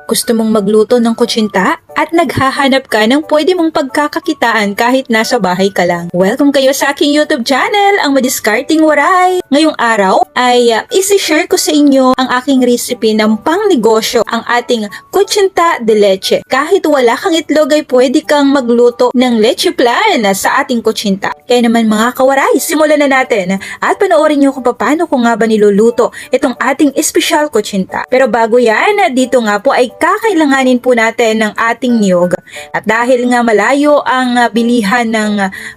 Gusto mong magluto ng kutsinta at naghahanap ka ng pwede mong pagkakakitaan kahit nasa bahay ka lang? Welcome kayo sa aking YouTube channel, ang Madiskarting Waray. Ngayong araw ay isi-share ko sa inyo ang aking recipe ng pangnegosyo, ang ating kutsinta de leche. Kahit wala kang itlog ay pwede kang magluto ng leche plan sa ating kutsinta. Kaya naman mga kawaray, simulan na natin at panoorin nyo kung paano ko nga ba niluluto itong ating espesyal kutsinta. Pero bago yan, dito nga po ay kakailanganin po natin ng ating niyog. At dahil nga malayo ang bilihan ng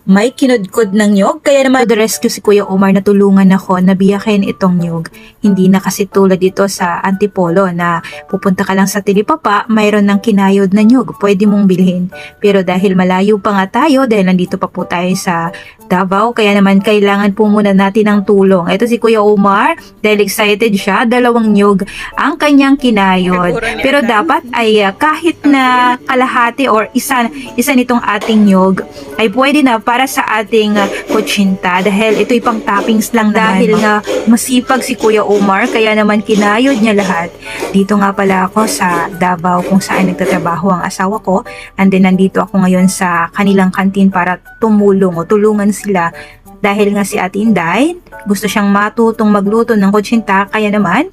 may kinudkod ng niyog, kaya naman to the rescue si Kuya Omar na tulungan ako na biyakin itong niyog. Hindi na kasi tulad dito sa Antipolo na pupunta ka lang sa Tilipapa, mayroon ng kinayod na niyog, pwede mong bilhin. Pero dahil malayo pa nga tayo, dahil nandito pa po tayo sa Davao, kaya naman kailangan po muna natin ng tulong. Ito si Kuya Omar, dahil excited siya, 2 niyog ang kanyang kinayod. Pero dapat ay kahit na kalahati or isa nitong ating niyog ay pwede na para sa ating kutsinta dahil ito'y pang toppings lang dahil nga masipag si Kuya Omar kaya naman kinayod niya lahat. Dito nga pala ako sa Davao kung saan nagtatrabaho ang asawa ko, and then nandito ako ngayon sa kanilang kantin para tumulong o tulungan sila dahil nga si Ate Inday gusto siyang matutong magluto ng kutsinta, kaya naman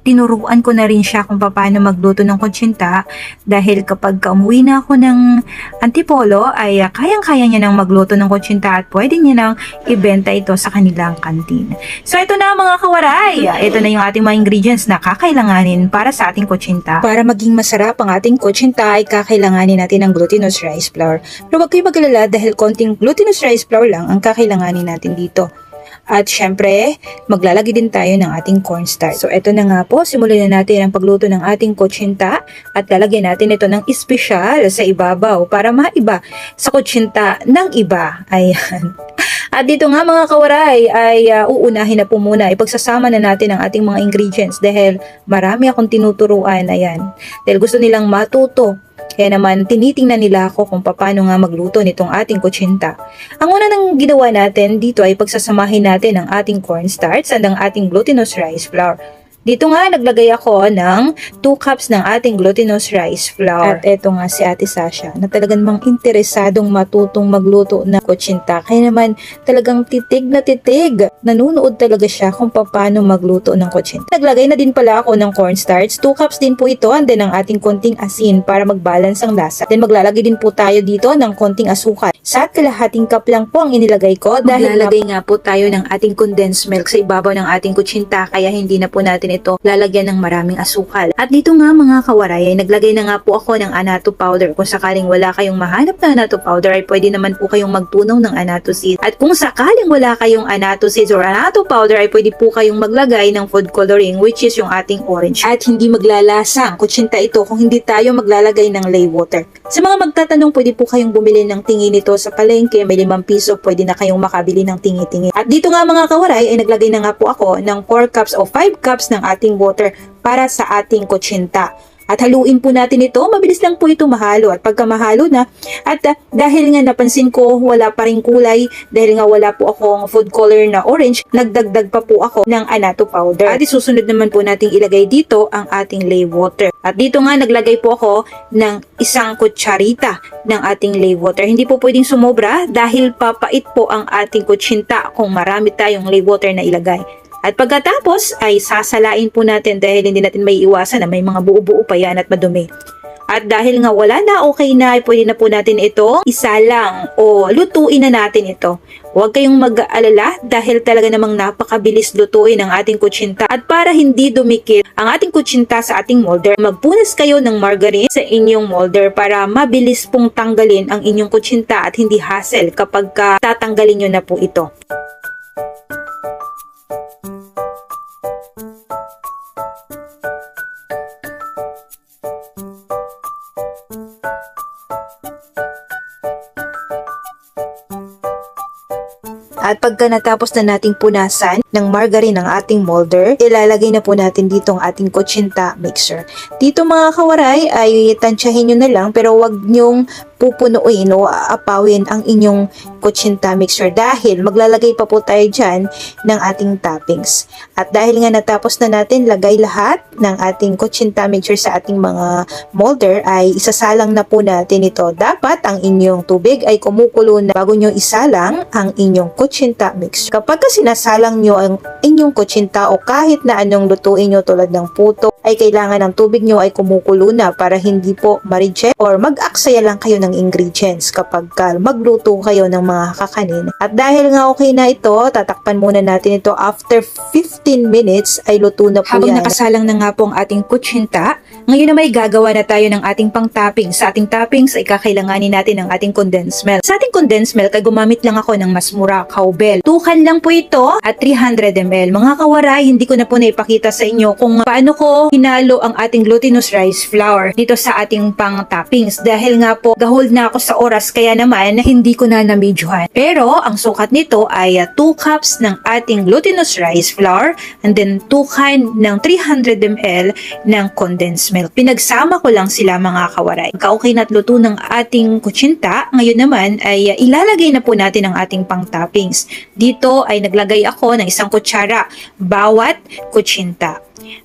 tinuruan ko na rin siya kung paano magluto ng kutsinta dahil kapag umuwi na ako ng Antipolo ay kayang-kaya niya nang magluto ng kutsinta at pwede niya nang ibenta ito sa kanilang kantin. So ito na mga kawaray, ito na yung ating mga ingredients na kakailanganin para sa ating kutsinta. Para maging masarap ang ating kutsinta ay kakailanganin natin ng glutinous rice flour. Pero wag kayo mag-alala dahil konting glutinous rice flour lang ang kakailanganin natin dito. At syempre, maglalagay din tayo ng ating cornstarch. So, eto na nga po, simulan na natin ang pagluto ng ating kutsinta at lalagyan natin ito ng espesyal sa ibabaw para maiba sa kutsinta ng iba. Ayan. At dito nga mga kawaray ay uunahin na po muna. Ipagsasama na natin ang ating mga ingredients dahil marami akong tinuturuan. Ayan. Dahil gusto nilang matuto. Kaya naman tinitingnan nila ako kung paano nga magluto nitong ating kutsinta. Ang una nang ginawa natin dito ay pagsasamahin natin ang ating cornstarch at ang ating glutinous rice flour. Dito nga naglagay ako ng 2 cups ng ating glutinous rice flour. At eto nga si Ate Sasha na talagang mang interesadong matutong magluto ng kutsinta. Kaya naman talagang titig na titig. Nanunood talaga siya kung paano magluto ng kutsinta. Naglagay na din pala ako ng cornstarch. 2 cups din po ito and then ang ating konting asin para mag-balance ang lasa. Then maglalagay din po tayo dito ng konting asukal. Sa kalahating cup lang po ang inilagay ko dahil maglalagay nga po tayo ng ating condensed milk sa ibabaw ng ating kutsinta kaya hindi na po natin ito lalagyan ng maraming asukal. At dito nga mga kawaray ay naglagay na nga po ako ng annatto powder. Kung sakaling wala kayong mahanap na annatto powder ay pwede naman po kayong magtunaw ng annatto seeds. At kung sakaling wala kayong annatto seeds or annatto powder ay pwede po kayong maglagay ng food coloring which is yung ating orange. At hindi maglalasa ang kutsinta ito kung hindi tayo maglalagay ng lay water. Sa mga magtatanong, pwede po kayong bumili ng tingi nito sa palengke. May 5 piso, pwede na kayong makabili ng tingi-tingi. At dito nga mga kawaray ay naglagay na nga po ako ng 4 cups o 5 cups ng ating water para sa ating kutsinta. At haluin po natin ito, mabilis lang po ito mahalo at pagka mahalo na at dahil nga napansin ko wala pa rin kulay dahil nga wala po akong food color na orange, nagdagdag pa po ako ng annatto powder. At isusunod naman po nating ilagay dito ang ating lay water. At dito nga naglagay po ako ng 1 kutsarita ng ating lay water. Hindi po pwedeng sumobra dahil papait po ang ating kutsinta kung marami tayong lay water na ilagay. At pagkatapos ay sasalain po natin dahil hindi natin may iwasan na may mga buo-buo pa yan at madumi. At dahil nga wala na, okay na, pwede na po natin ito isalang o lutuin na natin ito. Huwag kayong mag-aalala dahil talaga namang napakabilis lutuin ang ating kutsinta. At para hindi dumikit ang ating kutsinta sa ating molder, magpunas kayo ng margarine sa inyong molder para mabilis pong tanggalin ang inyong kutsinta at hindi hassle kapag tatanggalin nyo na po ito. At pagka natapos na nating punasan ng margarine ang ating molder, ilalagay na po natin dito ang ating kutsinta mixer. Dito mga kawaray ay tansyahin nyo na lang pero wag nyong pupunuin o aapawin ang inyong kutsinta mixture dahil maglalagay pa po tayo dyan ng ating toppings. At dahil nga natapos na natin lagay lahat ng ating kutsinta mixture sa ating mga molder ay isasalang na po natin ito. Dapat ang inyong tubig ay kumukulo na bago nyo isalang ang inyong kutsinta mixture. Kapag sinasalang nyo ang inyong kutsinta o kahit na anong lutuin nyo tulad ng puto ay kailangan ng tubig nyo ay kumukulo na para hindi po ma-reject or mag-aksaya lang kayo ng ingredients kapag magluto kayo ng mga kakanin. At dahil nga okay na ito, tatakpan muna natin ito. After 15 minutes ay luto na po Habang yan. nakasalang na nga po ang ating kutsinta, ngayon na may gagawa na tayo ng ating pang-toppings. Sa ating toppings ay kakailanganin natin ng ating condensed milk. Sa ating condensed milk ay gumamit lang ako ng mas mura, cowbell. Tukan lang po ito at 300 ml. Mga kawaray, hindi ko na po naipakita sa inyo kung paano ko hinalo ang ating glutinous rice flour dito sa ating pang-toppings. Dahil nga po, gahold na ako sa oras kaya naman hindi ko na na-videohan. Pero ang sukat nito ay 2 cups ng ating glutinous rice flour and then 2 can ng 300 ml ng condensed milk. Pinagsama ko lang sila mga kawaray. Pagka-okay na at luto ng ating kutsinta, ngayon naman ay ilalagay na po natin ang ating pang-toppings. Dito ay naglagay ako ng 1 kutsara bawat kutsinta.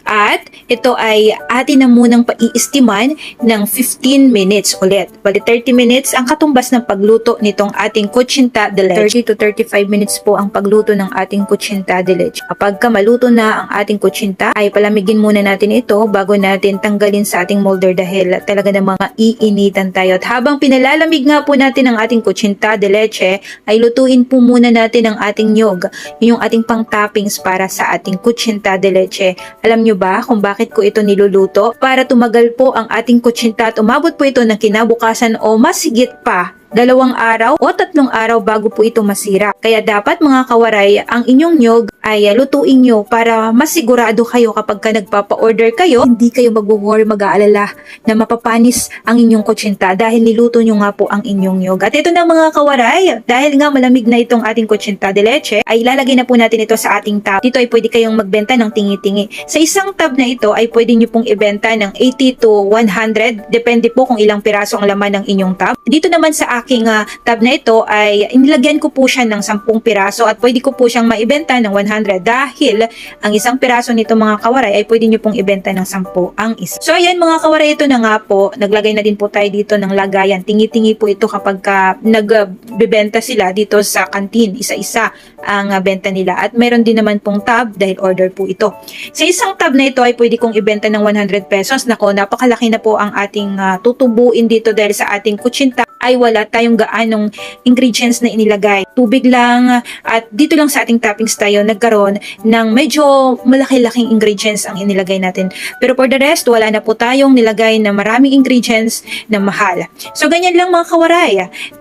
At ito ay atin na munang paiistiman ng 15 minutes ulit. Bali 30 minutes ang katumbas ng pagluto nitong ating kutsinta de leche. 30 to 35 minutes po ang pagluto ng ating kutsinta de leche. Kapag maluto na ang ating kutsinta, ay palamigin muna natin ito bago natin tanggalin sa ating molder dahil talaga namang iinitan tayo. At habang pinalalamig nga po natin ang ating kutsinta de leche, ay lutuin po muna natin ang ating nyog. Yung ating pang-toppings para sa ating kutsinta de leche. Alam nyo ba kung bakit ko ito niluluto? Para tumagal po ang ating kutsinta at umabot po ito ng kinabukasan o mas higit pa 2 araw o 3 araw bago po ito masira. Kaya dapat mga kawaray, ang inyong nyog ay lutuin nyo para masigurado kayo kapag nagpapa-order kayo, hindi kayo mag-worry, mag-aalala na mapapanis ang inyong kutsinta dahil niluto nyo nga po ang inyong nyog. At ito na mga kawaray, dahil nga malamig na itong ating kutsinta de leche, ay ilalagay na po natin ito sa ating tab. Dito ay pwede kayong magbenta ng tingi-tingi. Sa isang tab na ito ay pwede nyo pong ibenta ng 80 to 100, depende po kung ilang piraso ang laman ng inyong tab. Dito naman sa aking tab na ito ay inilagyan ko po siya ng 10 piraso at pwede ko po siyang maibenta ng 100 dahil ang isang piraso nito mga kawaray ay pwede nyo pong ibenta ng 10 ang isa. So ayan mga kawaray, ito na nga po, naglagay na din po tayo dito ng lagayan. Tingi-tingi po ito kapag nagbebenta sila dito sa kantin, isa-isa ang benta nila. At meron din naman pong tab dahil order po ito. Sa isang tab na ito ay pwede kong ibenta ng 100 pesos. Nako, napakalaki na po ang ating tutubuin dito dahil sa ating kutsinta ay wala tayong gaanong ingredients na inilagay. Tubig lang at dito lang sa ating toppings tayo nagkaroon ng medyo malaki-laking ingredients ang inilagay natin. Pero for the rest, wala na po tayong nilagay na maraming ingredients na mahal. So ganyan lang mga kawaray.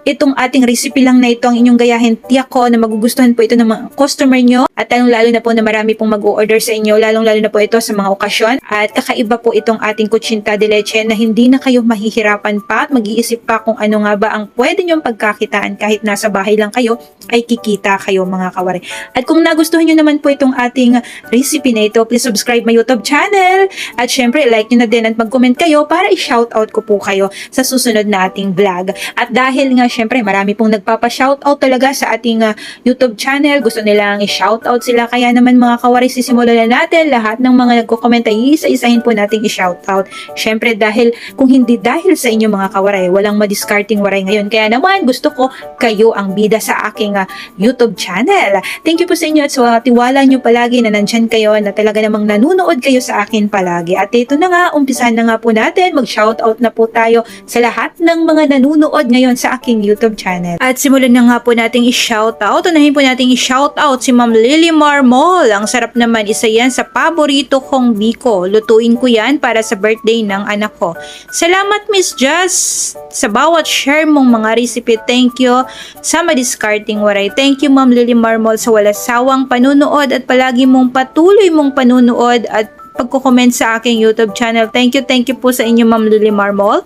Itong ating recipe lang na ito ang inyong gayahin. Tiyak ko na magugustuhan po ito ng mga customer nyo at lalo na po na marami pong mag-o-order sa inyo. Lalong-lalo na po ito sa mga okasyon. At kakaiba po itong ating kutsinta de leche na hindi na kayo mahihirapan pa at mag-iisip pa kung ano nga ba ang pwede nyong pagkakitaan kahit nasa bahay lang kayo ay kikita kayo mga kawaray. At kung nagustuhan nyo naman po itong ating recipe na ito, please subscribe my YouTube channel at syempre like nyo na din at mag-comment kayo para i-shoutout ko po kayo sa susunod na ating vlog. At dahil nga syempre marami pong nagpapa-shoutout talaga sa ating YouTube channel, gusto nilang i-shoutout sila, kaya naman mga kawaray sisimulan na natin lahat ng mga nagko-comment ay isa-isahin po nating i-shoutout. Syempre dahil kung hindi dahil sa inyo mga kawaray, walang madiscarding waray ngayon. Kaya naman gusto ko kayo ang bida sa aking YouTube channel. Thank you po sa inyo at sa tiwala nyo palagi na nandyan kayo na talaga namang nanunood kayo sa akin palagi. At ito na nga, umpisahan na nga po natin. Mag-shoutout na po tayo sa lahat ng mga nanunood ngayon sa aking YouTube channel. At simulan na nga po nating i-shoutout. Unahin po nating i-shoutout si Ma'am Lily Marmol. Ang sarap naman, isa yan sa paborito kong biko. Lutuin ko yan para sa birthday ng anak ko. Salamat Miss Jazz sa bawat share mong mga recipe. Thank you sa madiscarding waray. Thank you Ma'am Lily Marmol sa walang sawang panunood at palagi mong patuloy mong panunood at pagko-comment sa aking YouTube channel. Thank you po sa inyo Ma'am Lily Marmol.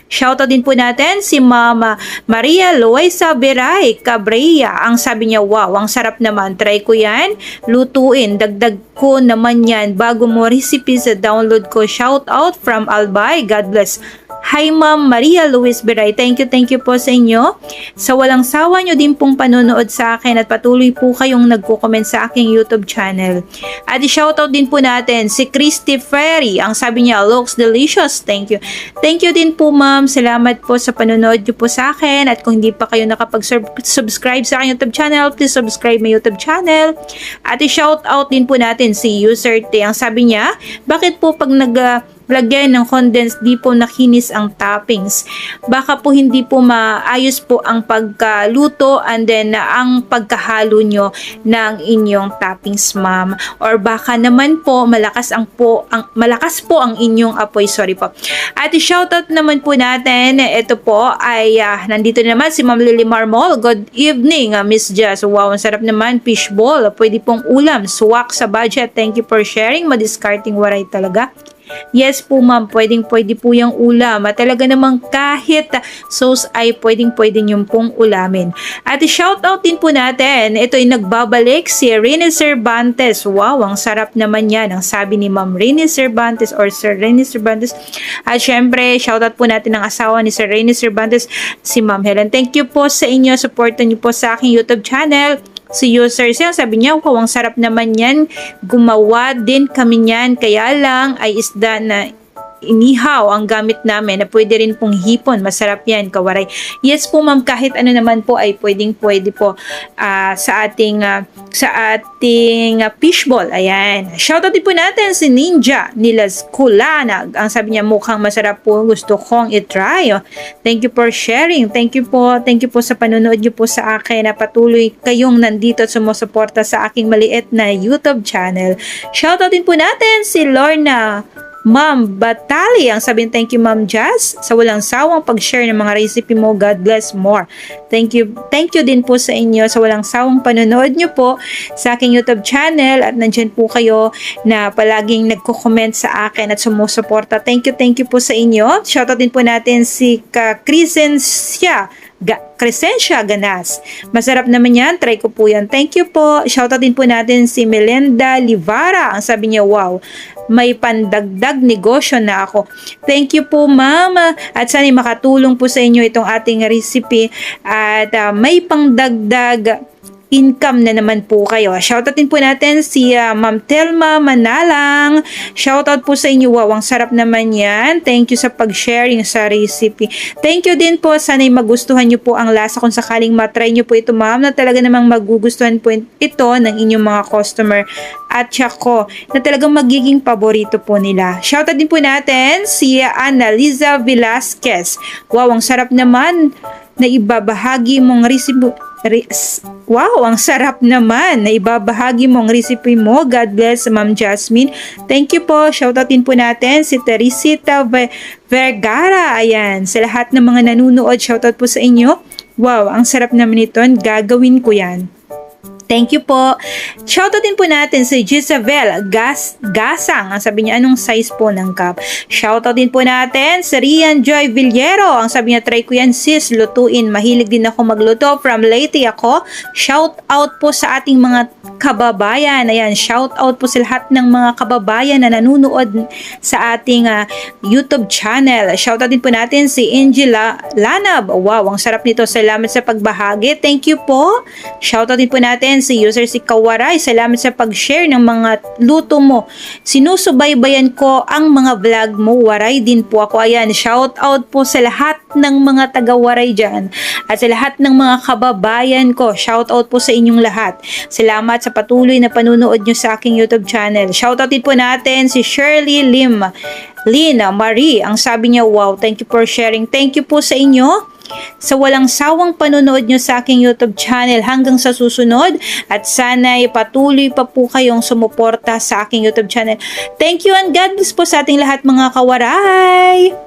Shoutout din po natin si Mama Maria Loisa Beray Cabrera. Ang sabi niya, wow, ang sarap naman. Try ko yan. Lutuin. Dagdag ko naman yan. Bago mo recipe sa download ko. Shoutout from Albay. God bless. Hi Ma'am Maria Luis Beray, thank you po sa inyo. Sa walang sawa nyo din pong panonood sa akin at patuloy po kayong nagko-comment sa aking YouTube channel. At i-shoutout din po natin si Christy Ferry, ang sabi niya, looks delicious, thank you. Thank you din po ma'am, salamat po sa panonood nyo po sa akin at kung hindi pa kayo nakapag-subscribe sa aking YouTube channel, please subscribe my YouTube channel. At i-shoutout din po natin si User T, ang sabi niya, bakit po pag lagyan ng condensed di po nakinis ang toppings? Baka po hindi po maayos po ang pagkaluto and then ang pagkahalo nyo ng inyong toppings ma'am, or baka naman po malakas po ang inyong apoy, sorry po. At i-shoutout naman po natin, ito po ay nandito naman si Ma'am Lily Marmol. Good evening Miss Jess, wow ang sarap naman, fishball, pwede pong ulam, swak sa budget, thank you for sharing, madiscarding waray talaga. Yes po ma'am, pwede po yung ulam at talaga namang kahit sauce ay pwede nyo pong ulamin. At shoutout din po natin, ito ay nagbabalik si Rene Cervantes. Wow, ang sarap naman yan, ang sabi ni Ma'am Rene Cervantes or Sir Rene Cervantes. At syempre, shoutout po natin ang asawa ni Sir Rene Cervantes, si Ma'am Helen. Thank you po sa inyo, supportan nyo po sa aking YouTube channel. Si User siya, sabi niya, wow, ang sarap naman yan. Gumawa din kami niyan, kaya lang ay isda na inihaw ang gamit namin na pwede rin pong hipon. Masarap yan, kawaray. Yes po ma'am, kahit ano naman po ay pwede po sa ating fishball. Ayan. Shoutout din po natin si Ninja Nilas Kulanag. Ang sabi niya, mukhang masarap po. Gusto kong itry. Thank you for sharing. Thank you po sa panonood niyo po sa akin na patuloy kayong nandito at sumusuporta sa aking maliit na YouTube channel. Shoutout din po natin si Lorna Ma'am Batali, ang sabihin, thank you Ma'am Jazz sa walang sawang pag-share ng mga recipe mo. God bless more. Thank you din po sa inyo sa walang sawang panonood nyo po sa aking YouTube channel at nandyan po kayo na palaging nagko-comment sa akin at sumusuporta. Thank you po sa inyo. Shoutout din po natin si Crescencia Ganas. Masarap naman yan. Try ko po yan. Thank you po. Shoutout din po natin si Melenda Livara. Ang sabi niya, wow, may pandagdag negosyo na ako. Thank you po ma'am. At sana makatulong po sa inyo itong ating recipe at may pangdagdag income na naman po kayo. Shoutout din po natin si Ma'am Telma Manalang. Shoutout po sa inyo. Wow, ang sarap naman yan. Thank you sa pag-sharing sa recipe. Thank you din po. Sana'y magustuhan nyo po ang lasa kung sakaling matry nyo po ito ma'am, na talaga namang magugustuhan po ito ng inyong mga customer at tsako na talagang magiging paborito po nila. Shoutout din po natin si Annaliza Velasquez. Wow, ang sarap naman na ibabahagi mong recipe. Wow, ang sarap naman na ibabahagi mong recipe mo. God bless Ma'am Jasmine. Thank you po. Shoutout din po natin si Teresita Vergara. Ayan, sa lahat ng mga nanunood, shoutout po sa inyo. Wow, ang sarap naman ito. Gagawin ko yan. Thank you po. Shoutout din po natin si Gisabel Gasang. Ang sabi niya, anong size po ng cup? Shoutout din po natin si Rian Joy Villero. Ang sabi niya, try ko yan sis, lutuin. Mahilig din ako magluto. From Leyte ako. Shoutout po sa ating mga kababayan. Ayan, shoutout po sa lahat ng mga kababayan na nanunood sa ating YouTube channel. Shoutout din po natin si Angela Lanab. Wow, ang sarap nito. Salamat sa pagbahagi. Thank you po. Shoutout din po natin si User si Kawaray. Salamat sa pag-share ng mga luto mo. Sinusubaybayan ko ang mga vlog mo. Waray din po ako. Ayan, shout out po sa lahat ng mga taga-Waray dyan. At sa lahat ng mga kababayan ko. Shout out po sa inyong lahat. Salamat sa patuloy na panunood nyo sa aking YouTube channel. Shout out din po natin si Shirley Lina Marie. Ang sabi niya, wow, thank you for sharing. Thank you po sa inyo sa walang sawang panonood nyo sa aking YouTube channel hanggang sa susunod at sana'y patuloy pa po kayong sumuporta sa aking YouTube channel. Thank you and God bless po sa ating lahat mga kawaray!